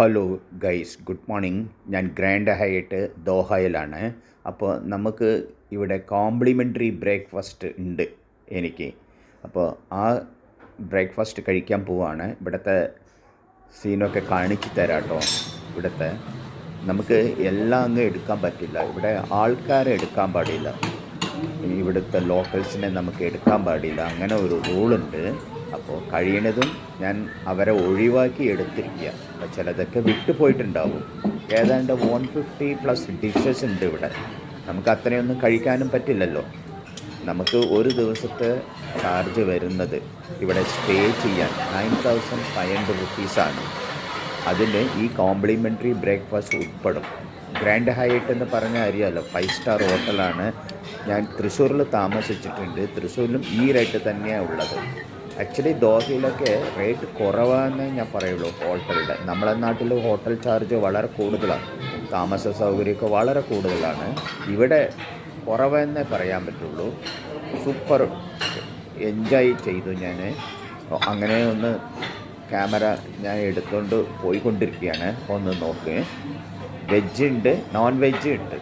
Hello guys, good morning. ഞാൻ grand ഹയറ്റ് ദോഹയിലാണ്. അപ്പോൾ നമുക്ക് ഇവിടെ കോംപ്ലിമെൻ്ററി ബ്രേക്ക്ഫാസ്റ്റ് ഉണ്ട് എനിക്ക്. അപ്പോൾ ആ ബ്രേക്ക്ഫാസ്റ്റ് കഴിക്കാൻ പോവാണ്. ഇവിടുത്തെ സീനൊക്കെ കാണിച്ചു തരാം കേട്ടോ. ഇവിടുത്തെ നമുക്ക് എല്ലാം അങ്ങ് എടുക്കാൻ പറ്റില്ല. ഇവിടെ ആൾക്കാരെ എടുക്കാൻ പാടില്ല, ഇവിടുത്തെ ലോക്കൽസിനെ നമുക്ക് എടുക്കാൻ പാടില്ല, അങ്ങനെ ഒരു റൂളുണ്ട്. അപ്പോൾ കഴിയണതും ഞാൻ അവരെ ഒഴിവാക്കി എടുത്തിരിക്കുക. അപ്പോൾ ചിലതൊക്കെ വിട്ടുപോയിട്ടുണ്ടാവും. ഏതാണ്ട് 150+ ഡിഷസ് ഉണ്ട് ഇവിടെ. നമുക്ക് അത്രയൊന്നും കഴിക്കാനും പറ്റില്ലല്ലോ. നമുക്ക് ഒരു ദിവസത്തെ ചാർജ് വരുന്നത് ഇവിടെ സ്റ്റേ ചെയ്യാൻ 9500 റുപ്പീസാണ്. അതിൽ ഈ കോംപ്ലിമെൻ്ററി ബ്രേക്ക്ഫാസ്റ്റ് ഉൾപ്പെടും. ഗ്രാൻഡ് ഹയറ്റ് എന്ന് പറഞ്ഞാൽ അറിയാമല്ലോ, 5 സ്റ്റാർ ഹോട്ടലാണ്. ഞാൻ തൃശ്ശൂരിൽ താമസിച്ചിട്ടുണ്ട്. തൃശ്ശൂരിലും ഈ റേറ്റ് തന്നെയാണ് ഉള്ളത്. ആക്ച്വലി ദോഹയിലൊക്കെ റേറ്റ് കുറവാണെന്നേ ഞാൻ പറയുള്ളൂ ഹോട്ടലിൻ്റെ. നമ്മളെ നാട്ടിൽ ഹോട്ടൽ ചാർജ് വളരെ കൂടുതലാണ്, താമസ സൗകര്യമൊക്കെ വളരെ കൂടുതലാണ്. ഇവിടെ കുറവെന്നേ പറയാൻ പറ്റുള്ളൂ. സൂപ്പർ എൻജോയ് ചെയ്തു ഞാൻ. അങ്ങനെ ഒന്ന് ക്യാമറ ഞാൻ എടുത്തുകൊണ്ട് പോയിക്കൊണ്ടിരിക്കുകയാണ്. ഒന്ന് നോക്ക്. വെജ് ഉണ്ട്, നോൺ വെജ് ഉണ്ട്.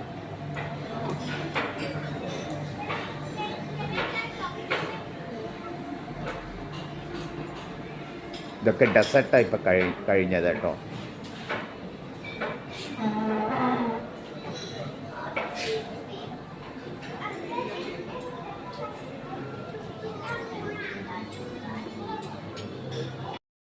ഇതൊക്കെ ഡെസേർട്ടാണ് ഇപ്പോൾ കഴിഞ്ഞത് കേട്ടോ.